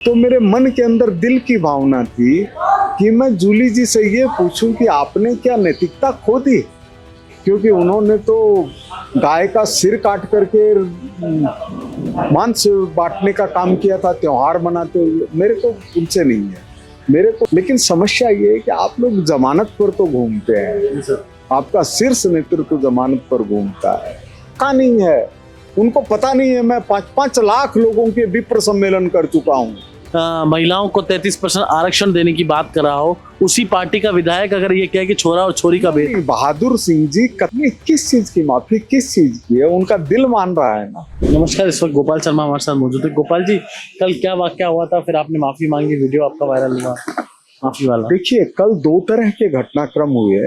तो मेरे मन के अंदर दिल की भावना थी कि मैं जूली जी से ये पूछूं कि आपने क्या नैतिकता खो दी, क्योंकि उन्होंने तो गाय का सिर काट करके मांस बांटने का काम किया था त्योहार मनाते हुए। मेरे को उनसे नहीं है मेरे को, लेकिन समस्या ये है कि आप लोग जमानत पर तो घूमते हैं, आपका शीर्ष नेतृत्व जमानत पर घूमता है। का नहीं है, उनको पता नहीं है मैं 5-5 लाख लोगों के विप्र सम्मेलन कर चुका हूँ। महिलाओं को 33% आरक्षण देने की बात कर रहा हो, उसी पार्टी का विधायक अगर ये कहे कि छोरा और छोरी का भेद। बहादुर सिंह जी किस चीज की माफी, किस चीज की है, उनका दिल मान रहा है ना। नमस्कार, इस वक्त गोपाल शर्मा हमारे साथ मौजूद है। गोपाल जी, कल क्या वाकया हुआ था, फिर आपने माफी मांगी, वीडियो आपका वायरल हुआ माफी वाला। देखिए, कल 2 तरह के घटनाक्रम हुए।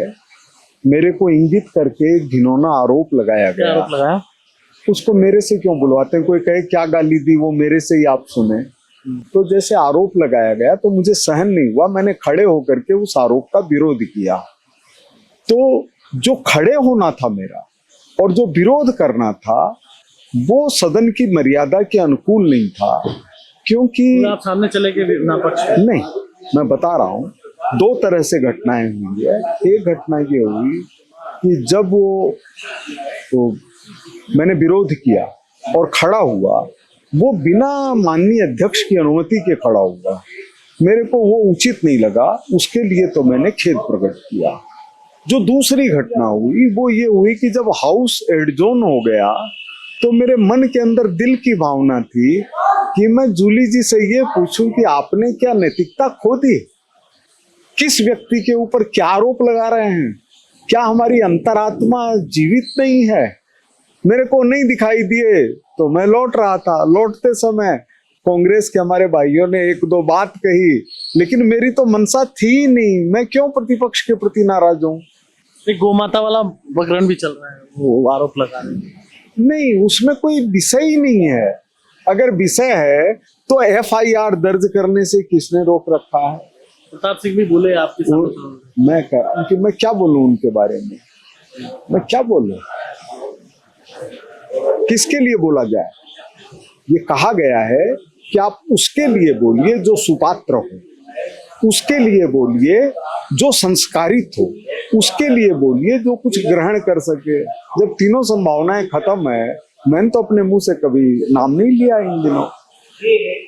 मेरे को इंगित करके घिनौना आरोप लगाया गया। आरोप लगाया? उसको मेरे से क्यों बुलवाते हैं? कोई कहे क्या गाली दी, वो मेरे से ही आप सुने। तो जैसे आरोप लगाया गया तो मुझे सहन नहीं हुआ, मैंने खड़े होकर के उस आरोप का विरोध किया। तो जो खड़े होना था मेरा और जो विरोध करना था वो सदन की मर्यादा के अनुकूल नहीं था, क्योंकि आप सामने चले गए ना पक्ष नहीं, मैं बता रहा हूँ 2 तरह से घटनाएं हुई है। एक घटना ये हुई कि जब वो मैंने विरोध किया और खड़ा हुआ, वो बिना माननीय अध्यक्ष की अनुमति के खड़ा हुआ, मेरे को वो उचित नहीं लगा, उसके लिए तो मैंने खेद प्रकट किया। जो दूसरी घटना हुई वो ये हुई कि जब हाउस एडजोर्न हो गया तो मेरे मन के अंदर दिल की भावना थी कि मैं जूली जी से ये पूछूं कि आपने क्या नैतिकता खो दी, किस व्यक्ति के ऊपर क्या आरोप लगा रहे हैं, क्या हमारी अंतरात्मा जीवित नहीं है? मेरे को नहीं दिखाई दिए तो मैं लौट रहा था। लौटते समय कांग्रेस के हमारे भाइयों ने 1-2 बात कही, लेकिन मेरी तो मनसा थी ही नहीं। मैं क्यों प्रतिपक्ष के प्रति नाराज हूँ? एक गोमाता वाला प्रकरण भी चल रहा है, वो आरोप लगा रहे हैं। नहीं, उसमें कोई विषय ही नहीं है। अगर विषय है तो FIR दर्ज करने से किसने रोक रखा है? प्रताप सिंह भी बोले आपके सामने। मैं क्या बोलूं उनके बारे में? मैं क्या बोलूं? किसके लिए बोला जाए? ये कहा गया है कि आप उसके लिए बोलिए जो सुपात्र हो, उसके लिए बोलिए जो संस्कारित हो, उसके लिए बोलिए जो कुछ ग्रहण कर सके। जब तीनों संभावनाएं खत्म है, मैंने तो अपने मुंह से कभी नाम नहीं लिया इन दिनों।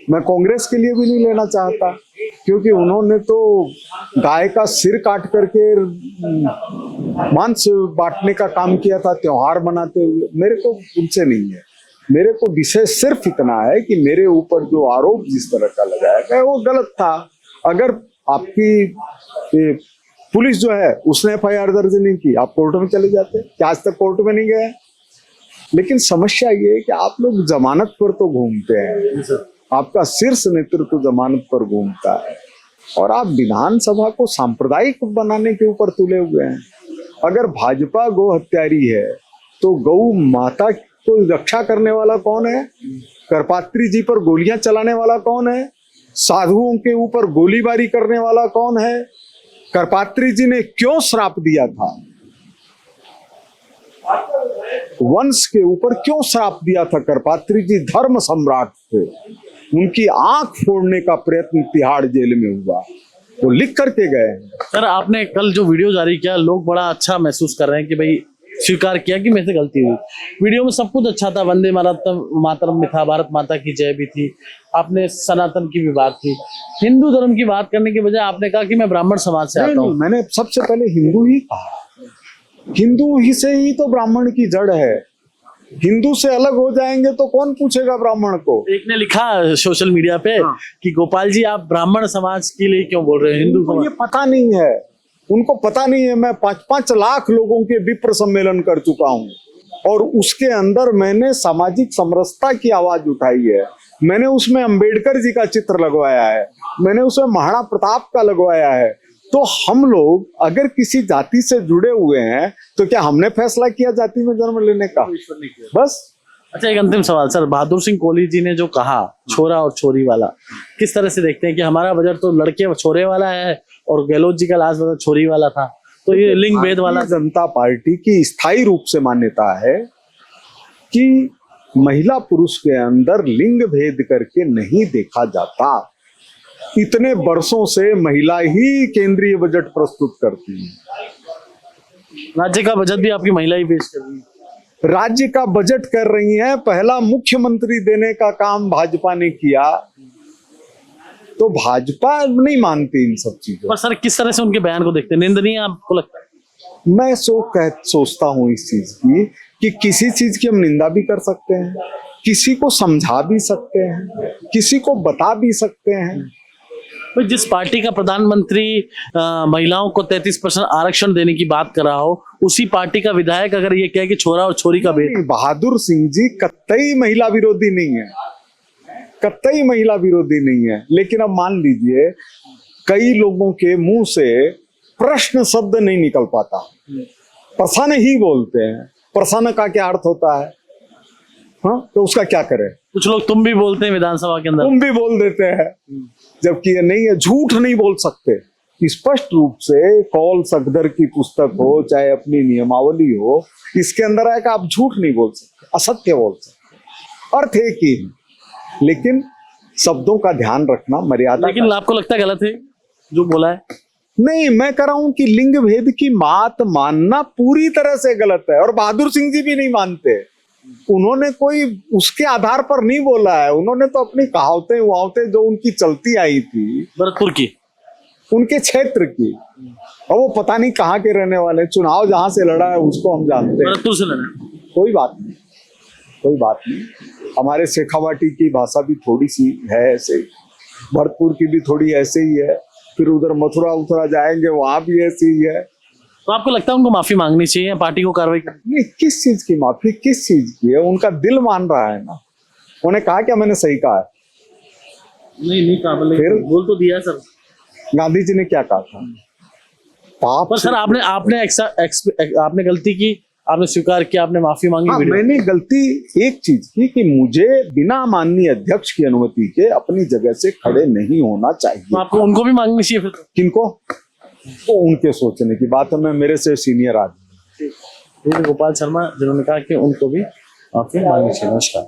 मैं कांग्रेस के लिए भी नहीं लेना चाहता, क्योंकि उन्होंने तो गाय का सिर काट करके मांस बांटने का काम किया था त्योहार मनाते हुए। मेरे को उनसे नहीं है, मेरे को विषय सिर्फ इतना है कि मेरे ऊपर जो आरोप जिस तरह का लगाया गया वो गलत था। अगर आपकी पुलिस जो है उसने FIR दर्ज नहीं की, आप कोर्ट में चले जाते, क्या आज तक कोर्ट में नहीं गए? लेकिन समस्या ये है कि आप लोग जमानत पर तो घूमते हैं, आपका शीर्ष नेतृत्व जमानत पर घूमता है और आप विधानसभा को सांप्रदायिक बनाने के ऊपर तुले हुए हैं। अगर भाजपा गौ हत्यारी है तो गौ माता को रक्षा करने वाला कौन है? करपात्री जी पर गोलियां चलाने वाला कौन है? साधुओं के ऊपर गोलीबारी करने वाला कौन है? करपात्री जी ने क्यों श्राप दिया था? वंश के ऊपर क्यों श्राप दिया था? करपात्री जी धर्म सम्राट थे, उनकी आंख फोड़ने का प्रयत्न तिहाड़ जेल में हुआ, वो लिख करके गए। सर, आपने कल जो वीडियो जारी किया, लोग बड़ा अच्छा महसूस कर रहे हैं कि भाई स्वीकार किया कि मेरे से गलती हुई। वीडियो में सब कुछ अच्छा था, वंदे मातरम भी था, भारत माता की जय भी थी, आपने सनातन की भी बात थी। हिंदू धर्म की बात करने के बजाय आपने कहा कि मैं ब्राह्मण समाज से आता हूँ। मैंने सबसे पहले हिंदू ही कहा, हिंदू ही से ही तो ब्राह्मण की जड़ है। हिंदू से अलग हो जाएंगे तो कौन पूछेगा ब्राह्मण को? एक ने लिखा सोशल मीडिया पे कि गोपाल जी आप ब्राह्मण समाज के लिए क्यों बोल रहे हैं? हिंदू समाज? ये पता नहीं है, उनको पता नहीं है। मैं 5-5 लाख लोगों के विप्र सम्मेलन कर चुका हूँ और उसके अंदर मैंने सामाजिक समरसता की आवाज उठाई है। मैंने उसमें अंबेडकर जी का चित्र लगवाया है, मैंने उसमें महाराणा प्रताप का लगवाया है। तो हम लोग अगर किसी जाति से जुड़े हुए हैं तो क्या हमने फैसला किया जाति में जन्म लेने का? बस। अच्छा, एक अंतिम सवाल सर, बहादुर सिंह कोहली जी ने जो कहा छोरा और छोरी वाला, किस तरह से देखते हैं कि हमारा बजट तो लड़के छोरे वाला है और गहलोत जी का लास्ट बजट छोरी वाला था, तो ये लिंग भेद वाला? जनता पार्टी की स्थायी रूप से मान्यता है कि महिला पुरुष के अंदर लिंग भेद करके नहीं देखा जाता। इतने वर्षों से महिला ही केंद्रीय बजट प्रस्तुत करती है। राज्य का बजट भी आपकी महिला ही पेश कर रही है। राज्य का बजट कर रही हैं। पहला मुख्यमंत्री देने का काम भाजपा ने किया, तो भाजपा नहीं मानती इन सब चीजों। पर सर किस तरह से उनके बयान को देखते हैं, निंदनीय आपको लगता है? मैं सोचता हूं इस चीज की कि किसी चीज की हम निंदा भी कर सकते हैं, किसी को समझा भी सकते हैं, किसी को बता भी सकते हैं। भाई जिस पार्टी का प्रधानमंत्री महिलाओं को 33% आरक्षण देने की बात कर रहा हो, उसी पार्टी का विधायक अगर ये कहे कि छोरा और छोरी का भेद। बहादुर सिंह जी कतई महिला विरोधी नहीं है, कतई महिला विरोधी नहीं है। लेकिन अब मान लीजिए कई लोगों के मुंह से प्रश्न शब्द नहीं निकल पाता, प्रश्न ही बोलते हैं। प्रश्न का क्या अर्थ होता है? हाँ, तो उसका क्या करें? कुछ लोग तुम भी बोलते हैं विधानसभा के अंदर, तुम भी बोल देते हैं, जबकि ये नहीं है। झूठ नहीं बोल सकते स्पष्ट रूप से। कौल सखदर की पुस्तक हो चाहे अपनी नियमावली हो, इसके अंदर है कि आप झूठ नहीं बोल सकते, असत्य बोल सकते। अर्थ एक ही है, लेकिन शब्दों का ध्यान रखना, मर्यादा। लेकिन आपको लगता है गलत है जो बोला है? नहीं, मैं कह रहा हूं कि लिंग भेद की बात मानना पूरी तरह से गलत है, और बहादुर सिंह जी भी नहीं मानते। उन्होंने कोई उसके आधार पर नहीं बोला है, उन्होंने तो अपनी कहावतें वहावतें जो उनकी चलती आई थी भरतपुर की, उनके क्षेत्र की, और वो पता नहीं कहाँ के रहने वाले, चुनाव जहां से लड़ा है उसको हम जानते हैं। भरतपुर से लड़ा। कोई बात नहीं, कोई बात नहीं। हमारे शेखावाटी की भाषा भी थोड़ी सी है ऐसे, भरतपुर की भी थोड़ी ऐसे ही है, फिर उधर मथुरा उथुरा जाएंगे वहां भी ऐसी ही है। तो आपको लगता है उनको माफी मांगनी चाहिए या पार्टी को कार्रवाई करनी? ये किस चीज की माफी, किस चीज की है? उनका दिल मान रहा है ना। उन्होंने कहा क्या मैंने सही कहा है? नहीं कहा, फिर बोल तो दिया सर। गांधी जी ने क्या कहा था? पाप पर सर आपने गलती की, आपने स्वीकार किया, आपने माफी मांगी। हाँ, मैंने गलती एक चीज की कि मुझे बिना माननीय अध्यक्ष की अनुमति के अपनी जगह से खड़े नहीं होना चाहिए। तो आपको उनको भी मांगनी चाहिए फिर? किनको? तो उनके सोचने की बात है, मैं मेरे से सीनियर आदमी। गोपाल शर्मा जिन्होंने कहा कि उनको भी माफी मांगनी चाहिए। नमस्कार।